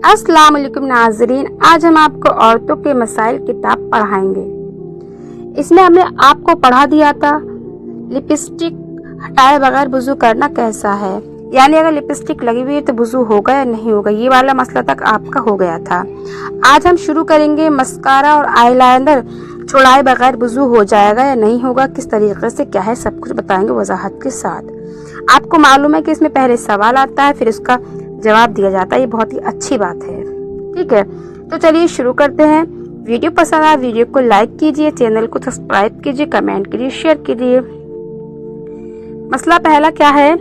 अस्सलाम वालेकुम नाज़रीन, आज हम आपको औरतों के मसाइल किताब पढ़ाएंगे। इसमें हमने आपको पढ़ा दिया था लिपस्टिक हटाए बगैर वुज़ू करना कैसा है, यानी अगर लिपस्टिक लगी हुई है तो वुज़ू होगा या नहीं होगा, ये वाला मसला तक आपका हो गया था। आज हम शुरू करेंगे मस्कारा और आईलाइनर छुड़ाए बगैर वुज़ू हो जाएगा या नहीं होगा, किस तरीके से क्या है, सब कुछ बताएंगे वजाहत के साथ। आपको मालूम है कि इसमें पहले सवाल आता है फिर उसका जवाब दिया जाता है, ये बहुत ही अच्छी बात है। ठीक है, तो चलिए शुरू करते हैं। वीडियो पसंद आया वीडियो को लाइक कीजिए, चैनल को सब्सक्राइब कीजिए, कमेंट कीजिए, शेयर कीजिए। मसला पहला क्या है,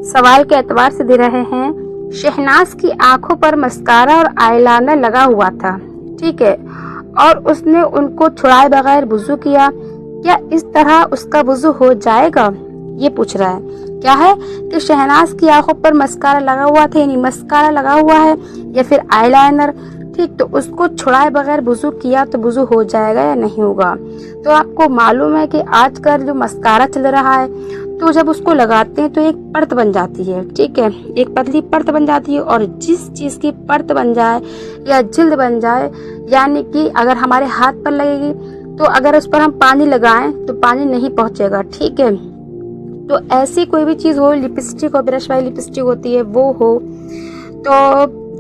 सवाल के एतबार से दे रहे हैं। शहनाज की आंखों पर मस्कारा और आईलाइनर लगा हुआ था, ठीक है, और उसने उनको छुड़ाए बगैर वुज़ू किया, क्या इस तरह उसका वुज़ू हो जाएगा, ये पूछ रहा है। क्या है कि शहनाज की आंखों पर मस्कारा लगा हुआ था, यानी मस्कारा लगा हुआ है या फिर आईलाइनर, ठीक, तो उसको छुड़ाए बगैर वुज़ू किया तो वुज़ू हो जाएगा या नहीं होगा। तो आपको मालूम है कि आजकल जो मस्कारा चल रहा है तो जब उसको लगाते हैं तो एक परत बन जाती है, ठीक है, एक पतली परत बन जाती है, और जिस चीज की परत बन जाए या जिल्द बन जाए, यानी कि अगर हमारे हाथ पर लगेगी तो अगर उस पर हम पानी लगाएं तो पानी नहीं पहुंचेगा, ठीक है। तो ऐसी कोई भी चीज हो, लिपस्टिक हो, ब्रश वाली लिपस्टिक होती है वो हो, तो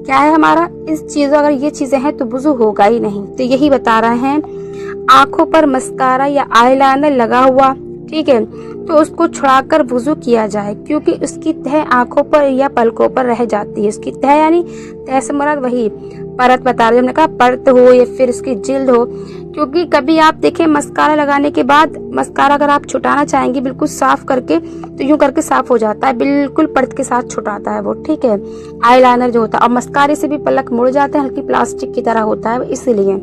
क्या है हमारा इस चीजों, अगर ये चीजें हैं तो वुज़ू होगा ही नहीं। तो यही बता रहे हैं, आंखों पर मस्कारा या आईलाइनर लगा हुआ, ठीक है, तो उसको छुड़ाकर वुज़ू किया जाए, क्योंकि उसकी तह आंखों पर या पलकों पर रह जाती है। उसकी तह यानी तह से मुराद वही परत बता रहे, हमने कहा परत हो या फिर उसकी जिल्द हो, क्योंकि कभी आप देखें मस्कारा लगाने के बाद मस्कारा अगर आप छुटाना चाहेंगे बिल्कुल साफ करके तो यूं करके साफ हो जाता है, बिल्कुल परत के साथ छुटाता है वो, ठीक है। आईलाइनर जो होता है और मस्कारे से भी पलक मुड़ जाते हैं, हल्की प्लास्टिक की तरह होता है, इसलिए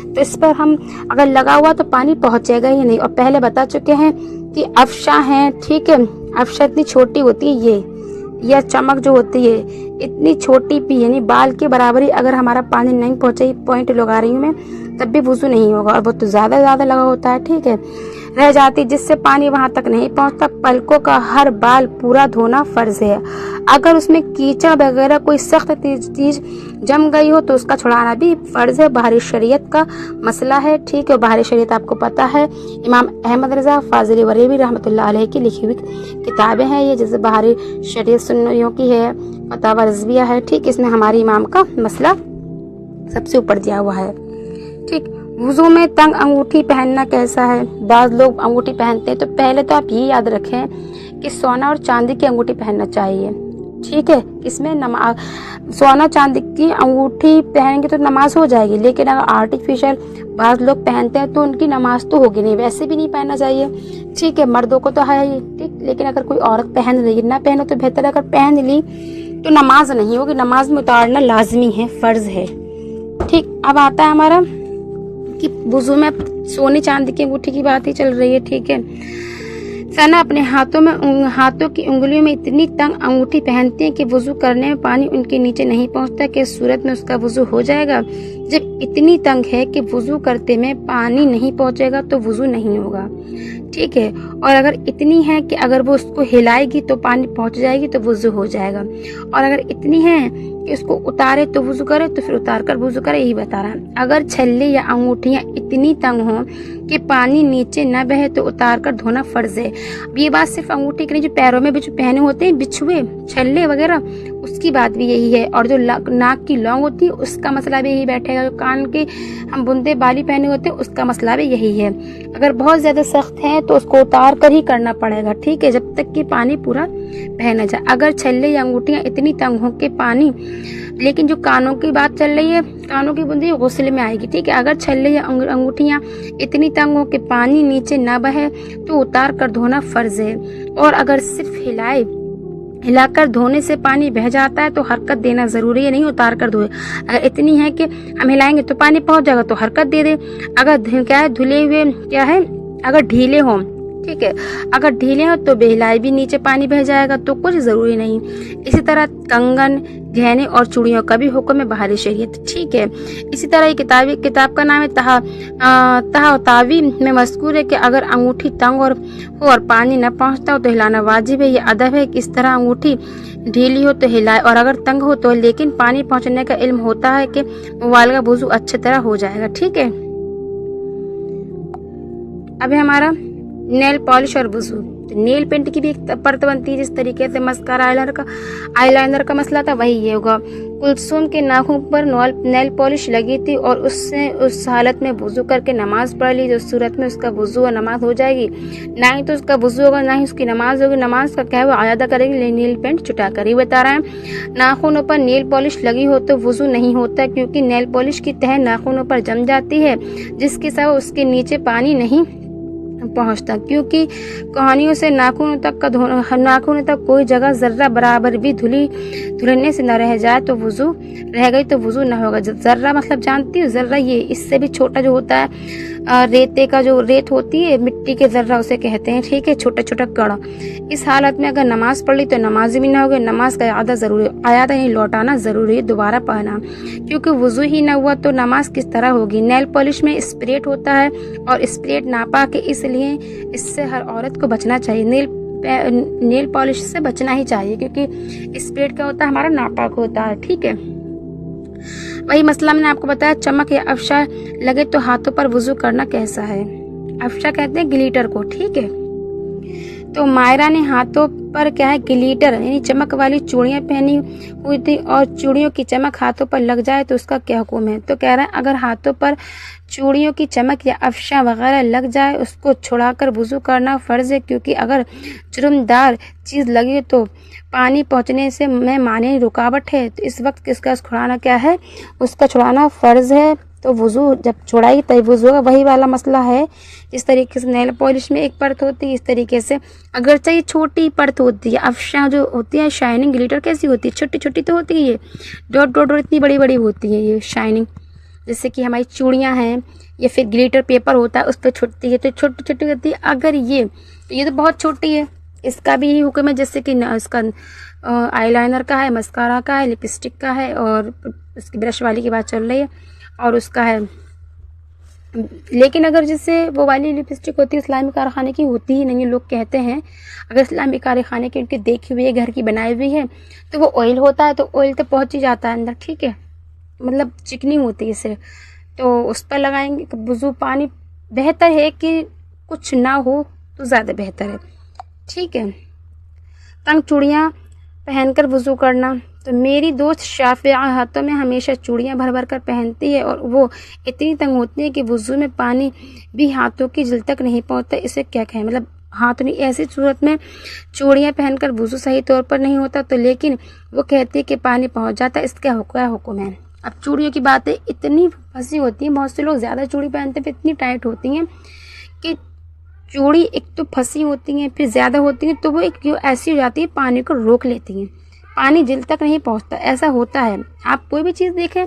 तो इस पर हम अगर लगा हुआ तो पानी पहुंचेगा ही नहीं। और पहले बता चुके हैं कि अफशा है, ठीक है, अफशा इतनी छोटी होती है, ये चमक जो होती है इतनी छोटी भी, यानी बाल के बराबर ही अगर हमारा पानी नहीं पहुंचे, पॉइंट लगा रही हूँ मैं, तब भी वुज़ू नहीं होगा। और वो तो ज्यादा लगा होता है, ठीक है, रह जाती, जिससे पानी वहां तक नहीं पहुंचता। पलकों का हर बाल पूरा धोना फर्ज है। अगर उसमें कीचड़ वगैरह कोई सख्त चीज जम गई हो तो उसका छुड़ाना भी फर्ज है। बाहरी शरीयत का मसला है, ठीक है। बाहरी शरीयत आपको पता है, इमाम अहमद रजा फाजिल वरेबी रहमतुल्लाह अलैह की लिखी हुई किताबें हैं ये, जैसे बाहरी शरीयत सुन्नियों की है, फतावा रज़विया है, ठीक, इसमें हमारे इमाम का मसला सबसे ऊपर दिया हुआ है, ठीक। वुज़ू में तंग अंगूठी पहनना कैसा है, बाज़ लोग अंगूठी पहनते हैं, तो पहले तो आप ये याद रखें कि सोना और चांदी की अंगूठी पहनना चाहिए, ठीक है। इसमें नमाज, सोना चांदी की अंगूठी पहनेंगे तो नमाज हो जाएगी, लेकिन अगर आर्टिफिशियल बाज़ लोग पहनते हैं तो उनकी नमाज तो होगी नहीं, वैसे भी नहीं पहनना चाहिए, ठीक है। मर्दों को तो है ही, ठीक, लेकिन अगर कोई औरत पहन रही है, ना पहनो तो बेहतर, अगर पहन ली तो नमाज नहीं होगी, नमाज में उतारना लाजमी है, फर्ज है, ठीक। अब आता है हमारा कि वुज़ू में सोने चांदी की अंगूठी की बात ही चल रही है, ठीक है। सना अपने हाथों की उंगलियों में इतनी तंग अंगूठी पहनते हैं कि वुज़ू करने में पानी उनके नीचे नहीं पहुंचता, कि सूरत में उसका वुज़ू हो जाएगा। जब इतनी तंग है कि वुज़ू करते में पानी नहीं पहुंचेगा तो वुज़ू नहीं होगा, ठीक है। और अगर इतनी है कि अगर वो उसको हिलाएगी तो पानी पहुंच जाएगी तो वुज़ू हो जाएगा, और अगर इतनी है कि उसको उतारे तो वुज़ू करे तो फिर उतार कर वुज़ू करे, यही बता रहा है। अगर छल्ले या अंगूठियां इतनी तंग हों कि पानी नीचे न बहे तो उतार कर धोना फर्ज है। अब ये बात सिर्फ अंगूठी की नहीं, जो पैरों में भी जो पहने होते हैं बिछुए छल्ले वगैरह, उसकी बात भी यही है। और जो नाक की लौंग होती है उसका मसला भी यही बैठेगा। जो कान के हम बुंदे बाली पहने होते हैं उसका मसला भी यही है। अगर बहुत ज्यादा सख्त है तो उसको उतार कर ही करना पड़ेगा, ठीक है, जब तक कि पानी पूरा बह न जाए। अगर छल्ले या अंगूठियां इतनी तंग हो के पानी, लेकिन जो कानों की बात चल रही है, कानों की बूंदी गुस्ले में आएगी, ठीक है। अगर छल्ले या अंगूठियां इतनी तंग हो कि पानी नीचे न बहे तो उतार कर धोना फर्ज है। और अगर सिर्फ हिलाकर धोने से पानी बह जाता है तो हरकत देना जरूरी है, नहीं उतार कर धोए। अगर इतनी है कि हम हिलाएंगे तो पानी पहुंच जाएगा तो हरकत दे दे। अगर क्या है धुले हुए क्या है, अगर ढीले हों, ठीक है। अगर ढीले हो तो बेहिलाई भी नीचे पानी बह जाएगा, तो कुछ जरूरी नहीं। इसी तरह कंगन, गहने और चूड़ियों का भी हुक्म है बाहरी शरीयत, ठीक है। इसी तरह ये किताब का नाम है तहतावी में मज़कूर है कि अगर अंगूठी तंग और पानी न पहुंचता हो तो हिलाना वाजिब है। ये अदब है कि इस तरह अंगूठी ढीली हो तो हिलाए और अगर तंग हो तो, लेकिन पानी पहुंचने का इल्म होता है कि मुबालगा वुज़ू अच्छी तरह हो जाएगा, ठीक है। अब है हमारा नेल पॉलिश और वुज़ू। तो नेल पेंट की भी एक परत बनती है, जिस तरीके से मस्कारा आईलाइनर का मसला था वही ये होगा। कुलसुम के नाखून पर नेल पॉलिश लगी थी और उससे उस हालत में वुज़ू करके नमाज पढ़ ली, जो सूरत में उसका वुज़ू और नमाज हो जाएगी। ना ही तो उसका वुज़ू होगा, ना ही उसकी नमाज होगी। नमाज का क्या है वो आयादा करेगी, नेल पेंट छुटा कर ही बता रहा है। नाखूनों पर नेल पॉलिश लगी हो तो वुज़ू नहीं होता, क्योंकि नेल पॉलिश की तह नाखूनों पर जम जाती है, जिसके सबब उसके नीचे पानी नहीं पहुंचता। क्योंकि कहानियों से नाखूनों तक कोई जगह जर्रा बराबर भी धुलने से न रह जाए तो वुज़ू रह गई तो वुज़ू न होगा। जर्रा मतलब जानती हो, जर्रा ये इससे भी छोटा जो होता है, रेते का जो रेत होती है, मिट्टी के जर्रा उसे कहते हैं, ठीक है, छोटा छोटा कण। इस हालत में अगर नमाज पढ़ ली तो नमाज भी ना होगी। नमाज का आयादा नहीं लौटाना जरूरी है, दोबारा पढ़ना, क्योंकि वुज़ू ही न हुआ तो नमाज किस तरह होगी। नेल पॉलिश में स्प्रेट होता है और स्प्रेट नापाक है, इसलिए इससे हर औरत को बचना चाहिए। नेल पॉलिश से बचना ही चाहिए, क्योंकि स्प्रेट क्या होता है, हमारा नापाक होता है, ठीक है। वही मसला मैंने आपको बताया, चमक या अफशा लगे तो हाथों पर वुज़ू करना कैसा है। अफशा कहते हैं ग्लिटर को, ठीक है। तो मायरा ने हाथों पर क्या है, ग्लिटर यानी चमक वाली चूड़ियां पहनी हुई थी और चूड़ियों की चमक हाथों पर लग जाए तो उसका क्या हुक्म है। तो कह रहा है अगर हाथों पर चूड़ियों की चमक या अफशा वगैरह लग जाए उसको छुड़ाकर वुज़ू करना फर्ज है, क्योंकि अगर जुर्मदार चीज़ लगी तो पानी पहुंचने से में माने रुकावट है, तो इस वक्त किसका छुड़ाना क्या है, उसका छुड़ाना फर्ज है। तो वुज़ू जब छुड़ाई तभी वुज़ू होगा। वही वाला मसला है, जिस तरीके से नेल पॉलिश में एक परत होती है, इस तरीके से अगर चाहिए छोटी परत होती है। अफशा जो होती है, शाइनिंग ग्लिटर कैसी होती है, छोटी छोटी तो होती है, ये डॉट डॉट डॉट इतनी बड़ी बड़ी होती है ये शाइनिंग, जैसे कि हमारी चूड़ियाँ हैं या फिर ग्लिटर पेपर होता है उस पर छुटती है, तो छोटी छोटी होती है। अगर ये तो बहुत छोटी है, इसका भी यही हुक्म है जैसे कि इसका आईलाइनर का है, मस्कारा का है, लिपस्टिक का है, और उसकी ब्रश वाली की बात चल रही है, और उसका है। लेकिन अगर जैसे वो वाली लिपस्टिक होती है इस्लामी कारखाने की होती ही नहीं, लोग कहते हैं अगर इस्लामी कारखाने की उनकी देखी हुई है, घर की बनाई हुई है, तो वो ऑयल होता है, तो ऑयल तो पहुंच ही जाता है अंदर, ठीक है, मतलब चिकनी होती है सिर्फ, तो उस पर लगाएंगे वुज़ू। पानी बेहतर है कि कुछ ना हो तो ज़्यादा बेहतर है, ठीक है। तंग चूड़ियाँ पहनकर वुज़ू करना, तो मेरी दोस्त शाफिया हाथों में हमेशा चूड़ियाँ भर भर कर पहनती है और वो इतनी तंग होती है कि वुज़ू में पानी भी हाथों की जल तक नहीं पहुँचता। इसे क्या कहें, मतलब हाथ नहीं, ऐसी सूरत में चूड़ियाँ पहनकर वुज़ू सही तौर पर नहीं होता, तो लेकिन वो कहती है कि पानी पहुँच जाता है, इसका क्या हुक्म है। अब चूड़ियों की बात है, इतनी फंसी होती है, बहुत से लोग ज़्यादा चूड़ी पहनते हैं, इतनी टाइट होती हैं कि चूड़ी एक तो फंसी होती हैं, फिर ज़्यादा होती हैं, तो वो एक ऐसी हो जाती है पानी को रोक लेती हैं, पानी दिल तक नहीं पहुंचता, ऐसा होता है। आप कोई भी चीज़ देखें,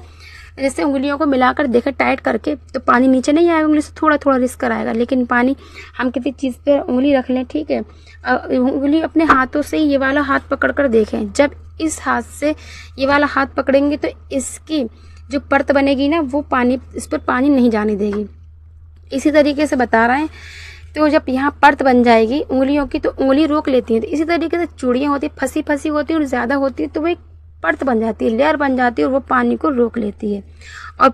जैसे उंगलियों को मिलाकर देखें टाइट करके, तो पानी नीचे नहीं आएगा, उंगली से थोड़ा थोड़ा रिस्क आएगा, लेकिन पानी हम किसी चीज़ पर उंगली रख लें, ठीक है, उंगली अपने हाथों से ये वाला हाथ पकड़ कर देखें, जब इस हाथ से ये वाला हाथ पकड़ेंगे तो इसकी जो परत बनेगी ना, वो पानी इस पर पानी नहीं जाने देगी। इसी तरीके से बता रहे हैं, तो जब यहाँ परत बन जाएगी उंगलियों की तो उंगली रोक लेती है। तो इसी तरीके से चूड़ियाँ होती है, फंसी होती है और ज़्यादा होती है, तो वो एक परत बन जाती है, लेयर बन जाती है और वो पानी को रोक लेती है। और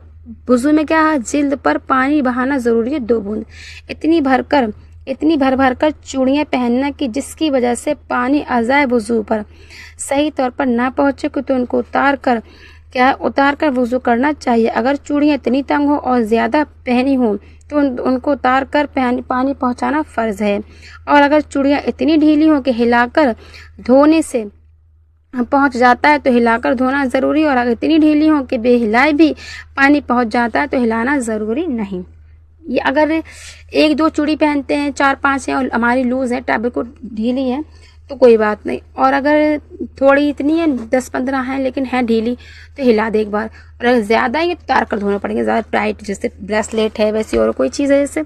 वुज़ू में क्या है, जिल्द पर पानी बहाना ज़रूरी है, 2 बूंद, इतनी भर भर कर चूड़ियाँ पहनना कि जिसकी वजह से पानी अज़ाए वुज़ू पर सही तौर पर ना पहुँचे, तो उनको उतार कर वुज़ू करना चाहिए। अगर चूड़ियाँ इतनी तंग हो और ज़्यादा पहनी हो तो उनको उतार कर पानी पहुँचाना फ़र्ज़ है। और अगर चूड़ियाँ इतनी ढीली हो कि हिलाकर धोने से पहुँच जाता है तो हिलाकर धोना ज़रूरी, और अगर इतनी ढीली हो कि बेहिलाए भी पानी पहुँच जाता है तो हिलाना ज़रूरी नहीं। ये अगर 1-2 चूड़ी पहनते हैं, 4-5 हैं और हमारी लूज़ है, टाइप को ढीली है, तो कोई बात नहीं। और अगर थोड़ी इतनी है, 10-15 हैं लेकिन है ढीली, तो हिला दे एक बार। और अगर ज़्यादा है तो उतार कर धोने पड़ेंगे, ज़्यादा टाइट, जैसे ब्रेसलेट है वैसी और कोई चीज़ है जैसे,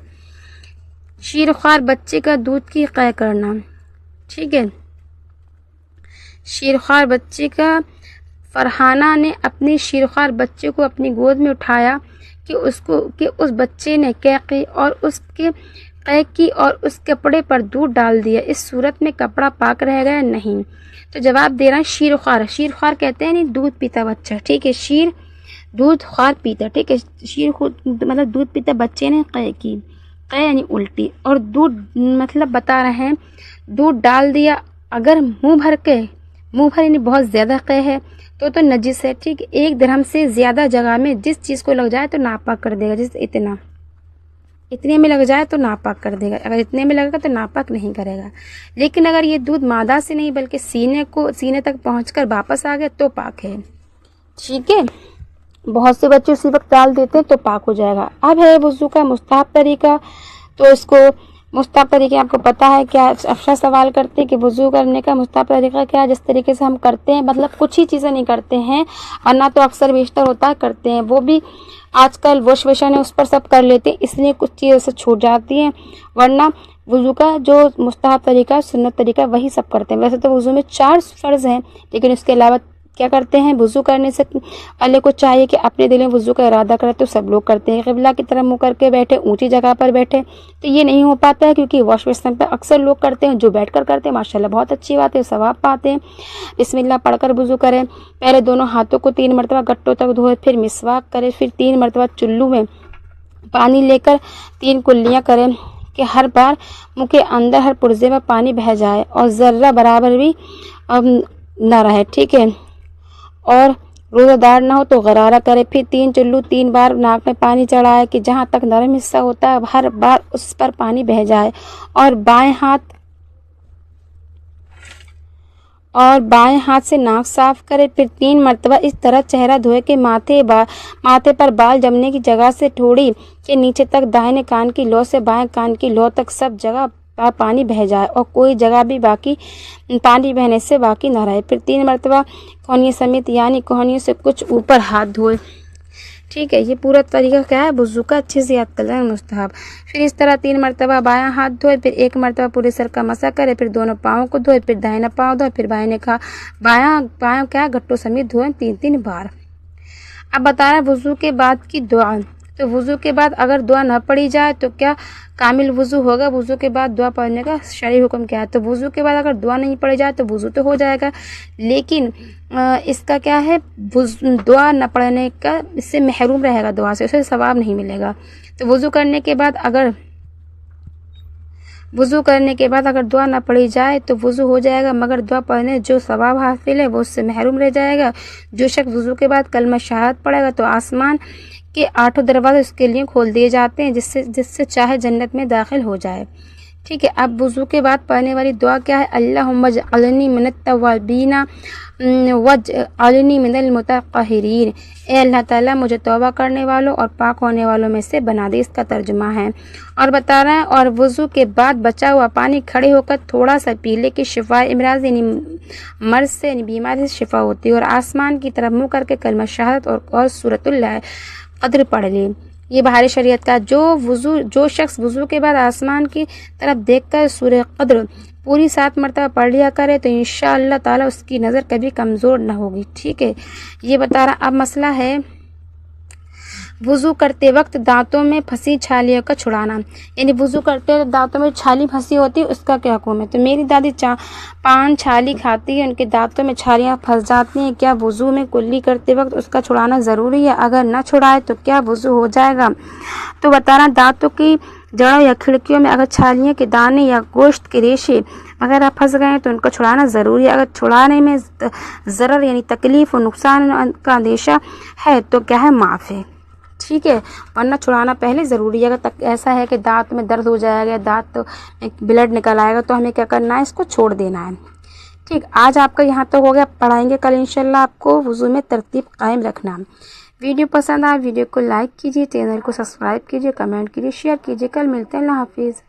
شیرخوار بچے کا دودھ کی قے کرنا، ٹھیک ہے، شیرخوار بچے کا، فرحانہ نے اپنے شیرخوار بچے کو اپنی گود میں اٹھایا کہ اس بچے نے قے کی اور اس کپڑے پر دودھ ڈال دیا، اس صورت میں کپڑا پاک رہ گیا نہیں؟ تو جواب دے رہا ہے شیرخوار کہتے ہیں نہیں دودھ پیتا بچہ، ٹھیک ہے، شیر دودھ خوار پیتا، ٹھیک ہے، شیر خود مطلب دودھ پیتا بچے نے قے کی، قے یعنی الٹی، اور دودھ مطلب بتا رہے ہیں دودھ ڈال دیا، اگر منہ بھر یعنی بہت زیادہ قے ہے تو نجس ہے، ٹھیک ہے، 1 درہم سے زیادہ جگہ میں جس چیز کو لگ جائے تو ناپاک کر دے گا، جس اتنے میں لگ جائے تو ناپاک کر دے گا، اگر اتنے میں لگے گا تو ناپاک نہیں کرے گا، لیکن اگر یہ دودھ معدہ سے نہیں بلکہ سینے تک پہنچ کر واپس آ گیا تو پاک ہے، ٹھیک ہے، بہت سے بچے اسی وقت ڈال دیتے ہیں تو پاک ہو جائے گا۔ اب ہے وضو کا مستحب طریقہ، تو اس کو مستحب طریقے آپ کو پتہ ہے کیا؟ افشا سوال کرتے کہ وضو کرنے کا مستحب طریقہ کیا ہے، جس طریقے سے ہم کرتے ہیں، مطلب کچھ ہی چیزیں نہیں کرتے ہیں، ورنہ تو اکثر بیشتر ہوتا ہے کرتے ہیں، وہ بھی آج کل واش بیسن ہے اس پر سب کر لیتے ہیں، اس لیے کچھ چیزیں سے چھوٹ جاتی ہیں، ورنہ وضو کا جو مستحب طریقہ سنت طریقہ وہی سب کرتے ہیں۔ ویسے تو وضو میں 4 فرض ہیں، لیکن اس کے علاوہ کیا کرتے ہیں، وضو کرنے سے والے کو چاہیے کہ اپنے دل میں وضو کا ارادہ کرے، تو سب لوگ کرتے ہیں، قبلہ کی طرف منہ کر کے بیٹھے، اونچی جگہ پر بیٹھے، تو یہ نہیں ہو پاتا ہے کیونکہ واش بیسن پر اکثر لوگ کرتے ہیں، جو بیٹھ کر کرتے ہیں ماشاءاللہ بہت اچھی بات ہے، ثواب پاتے ہیں۔ بسم اللہ پڑھ کر وضو کریں، پہلے دونوں ہاتھوں کو 3 مرتبہ گٹوں تک دھوئے، پھر مسواک کرے، پھر 3 مرتبہ چلو میں پانی لے کر 3 کلیاں کریں کہ ہر بار منہ کے اندر ہر پرزے میں پانی بہہ جائے اور ذرہ برابر بھی نہ رہے، ٹھیک ہے، اور روزہ دار نہ ہو تو غرارہ کرے، پھر 3 چلو 3 بار ناک میں پانی چڑھائے کہ جہاں تک نرم حصہ ہوتا ہے ہر بار اس پر پانی بہہ جائے، اور بائیں ہاتھ سے ناک صاف کرے، پھر 3 مرتبہ اس طرح چہرہ دھوئے کہ ماتھے پر بال جمنے کی جگہ سے ٹھوڑی کے نیچے تک، دائیں کان کی لو سے بائیں کان کی لو تک سب جگہ پانی بہہ جائے اور کوئی جگہ بھی پانی بہنے سے باقی نہ رہے، پھر 3 مرتبہ کوہنی سمیت یعنی کوہنیوں سے کچھ اوپر ہاتھ دھوئے، ٹھیک ہے، یہ پورا طریقہ کیا ہے وضو کا، اچھے سے یاد کر لیں مستحب۔ پھر اس طرح 3 مرتبہ بایاں ہاتھ دھوئے، پھر 1 مرتبہ پورے سر کا مسح کرے، پھر دونوں پاؤں کو دھوئے، پھر داہنا پاؤں دھوئے، پھر بایاں پاؤں کیا گھٹوں سمیت دھوئے 3 بار۔ اب بتا رہے ہیں وضو کے بعد کی دعا، تو وضو کے بعد اگر دعا نہ پڑھی جائے تو کیا کامل وضو ہوگا؟ وضو کے بعد دعا پڑھنے کا شرعی حکم کیا ہے؟ تو وضو کے بعد اگر دعا نہیں پڑھی جائے تو وضو تو ہو جائے گا، لیکن اس کا کیا ہے دعا نہ پڑھنے کا اس سے محروم رہے گا، دعا سے اسے ثواب نہیں ملے گا۔ تو وضو کرنے کے بعد اگر دعا نہ پڑھی جائے تو وضو ہو جائے گا، مگر دعا پڑھنے جو ثواب حاصل ہے وہ اس سے محروم رہ جائے گا۔ جو شخص وضو کے بعد کلمہ شہادت پڑھے گا تو آسمان کے 8 دروازے اس کے لیے کھول دیے جاتے ہیں، جس سے چاہے جنت میں داخل ہو جائے، ٹھیک ہے۔ اب وضو کے بعد پڑھنے والی دعا کیا ہے؟ اللہم اجعلنی من التوابین واجعلنی من المتطہرین، اے اللہ تعالیٰ مجھے توبہ کرنے والوں اور پاک ہونے والوں میں سے بنا دے، اس کا ترجمہ ہے۔ اور بتا رہے ہیں اور وضو کے بعد بچا ہوا پانی کھڑے ہو کر تھوڑا سا پی لے کہ شفا امراض یعنی مرض سے یعنی بیماری سے شفا ہوتی ہے، اور آسمان کی طرف منہ کر کے کلمہ شہادت اور سورۃ القدر پڑھ لے۔ یہ بہار شریعت کا جو شخص وضو کے بعد آسمان کی طرف دیکھ کر سورہ قدر پوری 7 مرتبہ پڑھ لیا کرے تو انشاءاللہ تعالی اس کی نظر کبھی کمزور نہ ہوگی، ٹھیک ہے۔ یہ بتا رہا اب مسئلہ ہے وضو کرتے وقت دانتوں میں پھنسی چھالیوں کا چھڑانا، یعنی وضو کرتے وقت دانتوں میں چھالی پھنسی ہوتی ہے اس کا کیا حکم ہے؟ تو میری دادی پان چھالی کھاتی ہے، ان کے دانتوں میں چھالیاں پھنس جاتی ہیں، کیا وضو میں کلی کرتے وقت اس کا چھڑانا ضروری ہے؟ اگر نہ چھڑائے تو کیا وضو ہو جائے گا؟ تو بتانا دانتوں کی جڑوں یا کھڑکیوں میں اگر چھالیوں کے دانے یا گوشت کے ریشے وغیرہ پھنس گئے تو ان کو چھڑانا ضروری ہے۔ اگر چھڑانے میں ضرر یعنی تکلیف اور نقصان کا اندیشہ ہے تو کیا ہے معاف ہے، ٹھیک ہے، ورنہ چھڑانا پہلے ضروری ہے۔ اگر ایسا ہے کہ دانت میں درد ہو جائے گا، دانت میں بلڈ نکل آئے گا تو ہمیں کیا کرنا ہے؟ اس کو چھوڑ دینا ہے، ٹھیک۔ آج آپ کا یہاں تک ہو گیا، پڑھائیں گے کل انشاءاللہ آپ کو وضو میں ترتیب قائم رکھنا۔ ویڈیو پسند آئے ویڈیو کو لائک کیجیے، چینل کو سبسکرائب کیجیے، کمنٹ کیجیے، شیئر کیجیے۔ کل ملتے ہیں، اللہ حافظ۔